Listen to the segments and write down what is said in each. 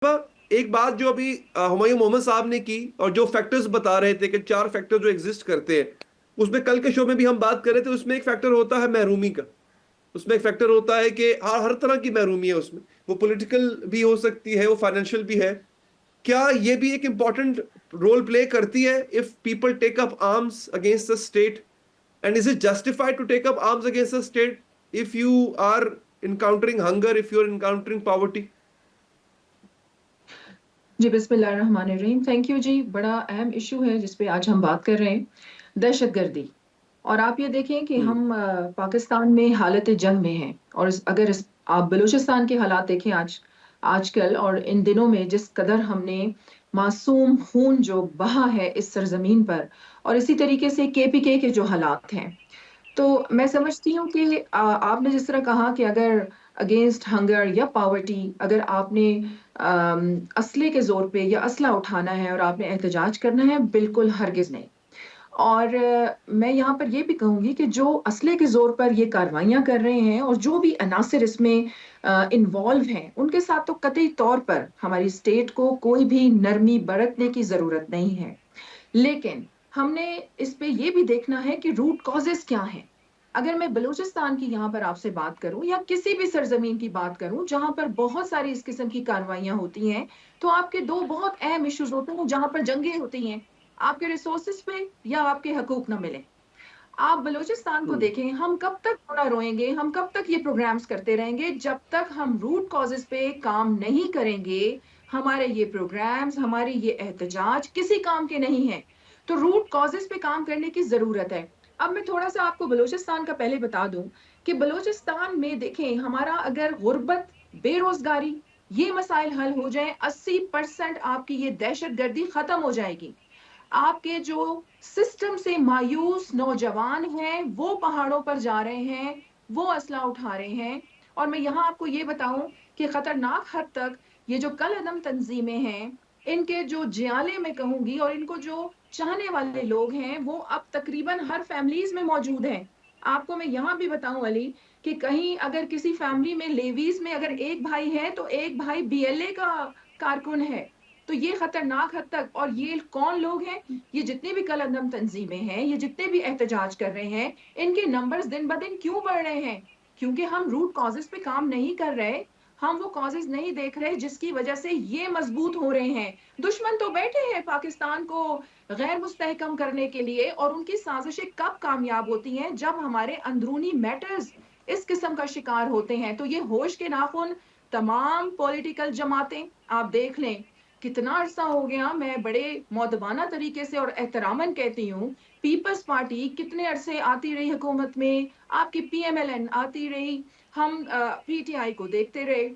ایک بات جو ابھی ہمایوں محمد صاحب نے کی اور جو فیکٹرز بتا رہے تھے کہ 4 فیکٹر جو ایگزسٹ کرتے ہیں، اس میں کل کے شو میں بھی ہم بات کر رہے تھے، اس میں ایک فیکٹر ہوتا ہے محرومی کا. اس میں ایک فیکٹر ہوتا ہے کہ ہر طرح کی محرومی ہے اس میں، وہ پولیٹیکل بھی ہو سکتی ہے، وہ فائنینشیل بھی ہے. کیا یہ بھی ایک امپورٹنٹ رول پلے کرتی ہے if people take up arms against the state? And is it justified to take up arms against the state if you are encountering hunger, if you are encountering poverty? جی بسم اللہ الرحمن الرحیم. Thank you جی. بڑا اہم issue ہے جس پہ آج ہم بات کر رہے ہیں، دہشت گردی. اور آپ یہ دیکھیں کہ ہم پاکستان میں حالت جنگ میں ہیں، اور اگر آپ بلوچستان کے حالات دیکھیں آج کل اور ان دنوں میں جس قدر ہم نے معصوم خون جو بہا ہے اس سرزمین پر، اور اسی طریقے سے کے جو حالات ہیں، تو میں سمجھتی ہوں کہ آپ نے جس طرح کہا کہ اگر اگینسٹ ہنگر یا پاورٹی اگر آپ نے اسلحے کے زور پہ یا اسلحہ اٹھانا ہے اور آپ نے احتجاج کرنا ہے، بالکل ہرگز نہیں. اور میں یہاں پر یہ بھی کہوں گی کہ جو اسلحے کے زور پر یہ کارروائیاں کر رہے ہیں اور جو بھی عناصر اس میں انوالو ہیں، ان کے ساتھ تو قطعی طور پر ہماری اسٹیٹ کو کوئی بھی نرمی برتنے کی ضرورت نہیں ہے. لیکن ہم نے اس پہ یہ بھی دیکھنا ہے کہ روٹ کازز کیا ہیں. اگر میں بلوچستان کی یہاں پر آپ سے بات کروں یا کسی بھی سرزمین کی بات کروں جہاں پر بہت ساری اس قسم کی کارروائیاں ہوتی ہیں، تو آپ کے دو بہت اہم ایشوز ہوتے ہیں جہاں پر جنگیں ہوتی ہیں، آپ کے ریسورسز پہ یا آپ کے حقوق نہ ملیں. آپ بلوچستان کو دیکھیں، ہم کب تک رونا روئیں گے، ہم کب تک یہ پروگرامز کرتے رہیں گے جب تک ہم روٹ کازز پہ کام نہیں کریں گے. ہمارے یہ پروگرامز، ہماری یہ احتجاج کسی کام کے نہیں ہیں. تو روٹ کازز پہ کام کرنے کی ضرورت ہے. اب میں تھوڑا سا آپ کو بلوچستان کا پہلے بتا دوں کہ بلوچستان میں دیکھیں، ہمارا اگر غربت، بے روزگاری، یہ مسائل حل ہو جائیں، 80% آپ کی یہ دہشت گردی ختم ہو جائے گی. آپ کے جو سسٹم سے مایوس نوجوان ہیں وہ پہاڑوں پر جا رہے ہیں، وہ اسلحہ اٹھا رہے ہیں. اور میں یہاں آپ کو یہ بتاؤں کہ خطرناک حد تک یہ جو کل عدم تنظیمیں ہیں، ان کے جو جیالے میں کہوں گی اور ان کو جو چاہنے والے لوگ ہیں، وہ اب تقریباً ہر فیملیز میں موجود ہیں. آپ کو میں یہاں بھی بتاؤں علی کہ کہیں اگر کسی فیملی میں لیویز میں اگر ایک بھائی ہے تو ایک بھائی BLA کا کارکن ہے. تو یہ خطرناک حد تک، اور یہ کون لوگ ہیں؟ یہ جتنے بھی کل عدم تنظیمیں ہیں، یہ جتنے بھی احتجاج کر رہے ہیں، ان کے نمبرز دن بدن کیوں بڑھ رہے ہیں؟ کیونکہ ہم روٹ کازز پہ کام نہیں کر رہے، ہم وہ کازز نہیں دیکھ رہے جس کی وجہ سے یہ مضبوط ہو رہے ہیں. دشمن تو بیٹھے ہیں پاکستان کو غیر مستحکم کرنے کے لیے، اور ان کی سازشیں کب کامیاب ہوتی ہیں؟ جب ہمارے اندرونی میٹرز اس قسم کا شکار ہوتے ہیں. تو یہ ہوش کے ناخن تمام پولیٹیکل جماعتیں، آپ دیکھ لیں کتنا عرصہ ہو گیا، میں بڑے مؤدبانہ طریقے سے اور احتراماً کہتی ہوں، پیپلز پارٹی کتنے عرصے آتی رہی حکومت میں، آپ کی PMLN آتی رہی، ہم PTI کو دیکھتے رہے،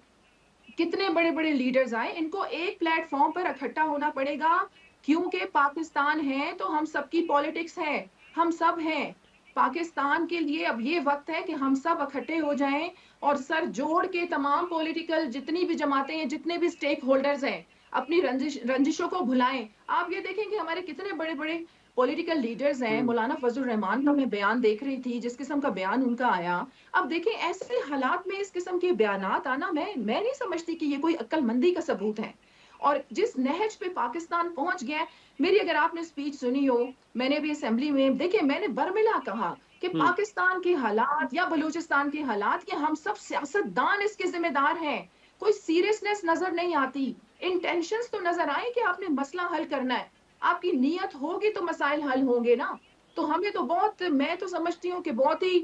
کتنے بڑے بڑے لیڈرز آئے. ان کو ایک پلیٹ فارم پر اکٹھا ہونا پڑے گا، کیونکہ پاکستان ہے تو ہم سب کی پالیٹکس ہے، ہم سب ہیں. پاکستان کے لیے اب یہ وقت ہے کہ ہم سب اکٹھے ہو جائیں اور سر جوڑ کے تمام پولیٹیکل جتنی بھی جماعتیں ہیں، جتنے بھی سٹیک ہولڈرز ہیں، اپنی رنجشوں کو بھلائیں. آپ یہ دیکھیں کہ ہمارے کتنے بڑے بڑے پولیٹیکل لیڈرز ہیں. مولانا فضل الرحمان کا میں بیان دیکھ رہی تھی، جس قسم کا بیان ان کا آیا. اب دیکھیں ایسے حالات میں اس قسم کے بیانات آنا، میں نہیں سمجھتی کہ یہ کوئی عقل مندی کا ثبوت ہے. اور جس نہج پہ پاکستان پہنچ گیا، میری اگر آپ نے سپیچ سنی ہو، میں نے بھی اسمبلی میں دیکھیں، میں نے برملا کہا کہ پاکستان کے حالات یا بلوچستان کے حالات کے ہم سب سیاستدان اس کے ذمہ دار ہیں. کوئی سیریسنس نظر نہیں آتی، انٹینشنز تو نظر آئے کہ آپ نے مسئلہ حل کرنا ہے. آپ کی نیت ہوگی تو مسائل حل ہوں گے نا. تو ہمیں تو بہت، میں تو سمجھتی ہوں کہ بہت ہی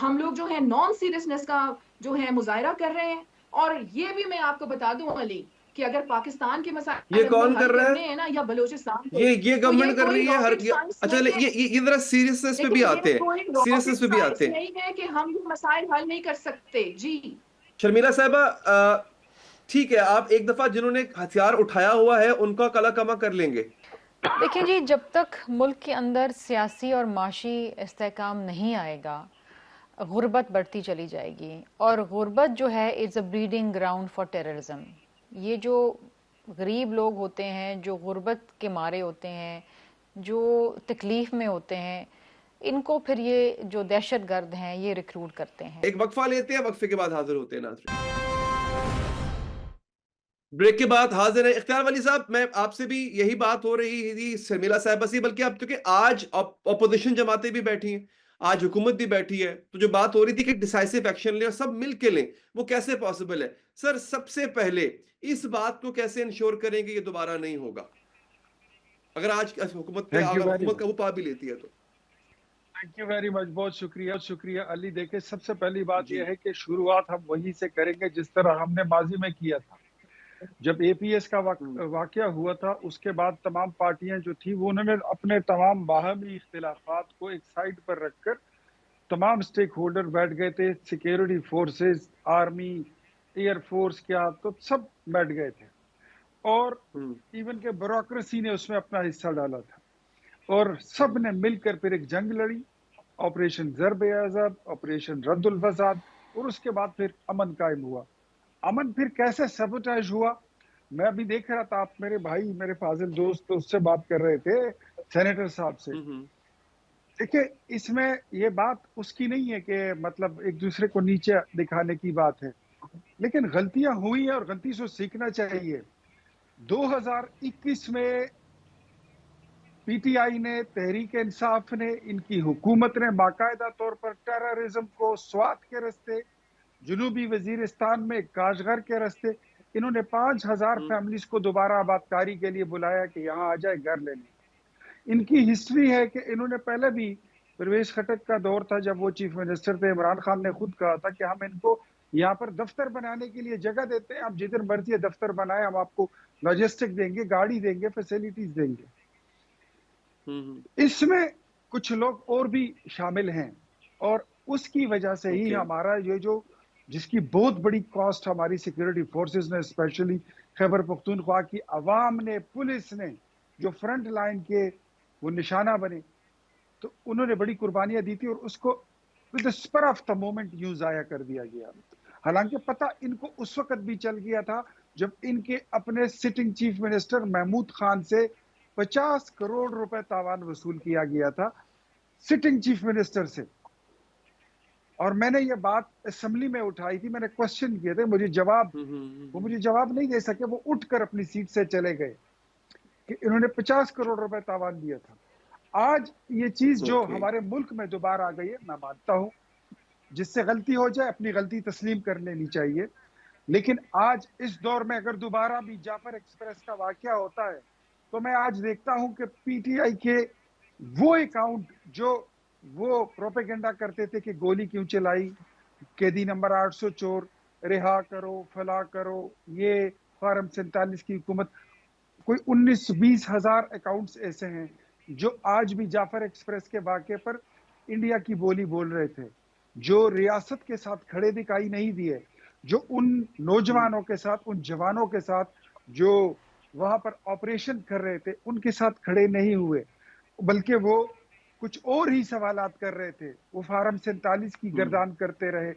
ہم لوگ جو ہے نان سیریسنس کا جو ہے مظاہرہ کر رہے ہیں. اور یہ بھی میں آپ کو بتا دوں علی کہ اگر پاکستان کے مسائل یہ ہم نے کون حل کر رہا کرنے ہے؟ ہیں نا، یا بلوچستان کے، یہ تو یہ گورنمنٹ کر کوئی رہی ہے راکٹ سائنس اچھا نہیں ہے. یہ ذرا سیریسنس پہ بھی لیکن یہ آتے ہیں، کوئی سیریسنس راکٹ پہ بھی سائنس آتے ہیں. نہیں ہے کہ ہم یہ مسائل حل نہیں کر سکتے. جی شرمیلا صاحبہ، ٹھیک ہے، آپ ایک دفعہ جنہوں نے ہتھیار اٹھایا ہوا ہے ان کا کلا کما کر لیں گے. دیکھیں جی، جب تک ملک کے اندر سیاسی اور معاشی استحکام نہیں آئے گا، غربت بڑھتی چلی جائے گی. اور غربت جو ہے از اے بریڈنگ گراؤنڈ فار ٹیررزم. یہ جو غریب لوگ ہوتے ہیں، جو غربت کے مارے ہوتے ہیں، جو تکلیف میں ہوتے ہیں، ان کو پھر یہ جو دہشت گرد ہیں یہ ریکروٹ کرتے ہیں. ایک وقفہ لیتے ہیں، وقفے کے بعد حاضر ہوتے ہیں ناظرین. بریک کے بعد حاضر ہیں اختیار والی صاحب. میں آپ سے بھی یہی بات ہو رہی تھی شرمیلا صاحبہ سے, بلکہ اب چونکہ آج اپوزیشن جماعتیں بھی بیٹھی ہیں, آج حکومت بھی بیٹھی ہے, تو جو بات ہو رہی تھی کہ ڈیسائسو ایکشن لیں اور سب مل کے لیں, وہ کیسے پاسبل ہے سر؟ سب سے پہلے اس بات کو کیسے انشور کریں کہ یہ دوبارہ نہیں ہوگا, اگر آج حکومت پہ تھینک یو اگر ویری حکومت مچ. قابو پا بھی لیتی ہے تو؟ Thank you very much. بہت شکریہ شکریہ علی. دیکھیں سب سے پہلی بات جی یہ ہے کہ شروعات ہم وہیں سے کریں گے جس طرح ہم نے ماضی میں کیا تھا. جب اے پی ایس کا واقعہ ہوا تھا اس کے بعد تمام پارٹیاں جو تھی وہ انہوں نے اپنے تمام باہمی اختلافات کو ایک سائڈ پر رکھ کر تمام سٹیک ہولڈر بیٹھ گئے تھے. Security forces, army, air force, کیا تو سب بیٹھ گئے تھے, اور ایون کہ بیوروکریسی نے اس میں اپنا حصہ ڈالا تھا, اور سب نے مل کر پھر ایک جنگ لڑی, آپریشن ضرب عضب, آپریشن رد الفساد, اور اس کے بعد پھر امن قائم ہوا. امن پھر کیسے سیبوٹیج ہوا؟ میں ابھی دیکھ رہا تھا, آپ میرے بھائی میرے فاضل دوست اس سے بات کر رہے تھے, سینیٹر صاحب سے. دیکھیں اس میں یہ بات اس کی نہیں ہے کہ مطلب ایک دوسرے کو نیچے دکھانے کی بات ہے, لیکن غلطیاں ہوئی ہیں اور غلطی سے سیکھنا چاہیے. 2021 میں پی ٹی آئی نے, تحریک انصاف نے, ان کی حکومت نے باقاعدہ طور پر ٹیررزم کو سوات کے رستے, جنوبی وزیرستان میں کاشغر کے رستے, انہوں نے 5000 فیملیز کو دوبارہ آباد کاری کے لیے بلایا کہ یہاں آ جائے, گھر لے لیں. ان کی ہسٹری ہے کہ انہوں نے پہلے بھی, پرویز خٹک کا دور تھا جب وہ چیف منسٹر تھے, عمران خان نے خود کہا تھا کہ ہم ان کو یہاں پر دفتر بنانے کے لیے جگہ دیتے ہیں, آپ جدھر مرضی ہے دفتر بنائے, ہم آپ کو لاجسٹک دیں گے, گاڑی دیں گے, فیسیلیٹیز دیں گے. اس میں کچھ لوگ اور بھی شامل ہیں, اور اس کی وجہ سے ہی ہمارا یہ جو جس کی بہت بڑی کاسٹ ہماری سیکیورٹی فورسز نے, اسپیشلی خیبر پختونخوا کی عوام نے, پولیس نے, جو فرنٹ لائن کے وہ نشانہ بنے, تو انہوں نے بڑی قربانیاں دی تھی, اور اس کو ود اسپر آف دا مومنٹ یوں ضائع کر دیا گیا. حالانکہ پتہ ان کو اس وقت بھی چل گیا تھا جب ان کے اپنے sitting chief minister Mahmood Khan سے 50 کروڑ روپے تاوان وصول کیا گیا تھا, سٹنگ چیف منسٹر سے. اور میں نے یہ بات اسمبلی میں اٹھائی تھی, میں نے کوشچن کیے تھے, وہ مجھے جواب نہیں دے سکے, وہ اٹھ کر اپنی سیٹ سے چلے گئے کہ انہوں نے 50 کروڑ روپے تاوان دیا تھا. آج یہ چیز جو ہمارے ملک میں دوبارہ آ گئی ہے, میں مانتا ہوں جس سے غلطی ہو جائے اپنی غلطی تسلیم کر لینی چاہیے, لیکن آج اس دور میں اگر دوبارہ بھی جعفر ایکسپریس کا واقعہ ہوتا ہے تو میں آج دیکھتا ہوں کہ پی ٹی آئی کے وہ اکاؤنٹ جو وہ پروپیگنڈا کرتے تھے کہ گولی کیوں چلائی, قیدی نمبر 800 چور, رہا کرو, فلا کرو, یہ فارم 47 کی حکومت, کوئی 19-20 ہزار اکاؤنٹس ایسے ہیں جو آج بھی جعفر ایکسپریس کے واقعے پر انڈیا کی بولی بول رہے تھے, جو ریاست کے ساتھ کھڑے دکھائی نہیں دیے, جو ان نوجوانوں کے ساتھ, ان جوانوں کے ساتھ جو وہاں پر آپریشن کر رہے تھے ان کے ساتھ کھڑے نہیں ہوئے, بلکہ وہ کچھ اور ہی سوالات کر رہے تھے. وہ فارم 47 کی گردان کرتے رہے,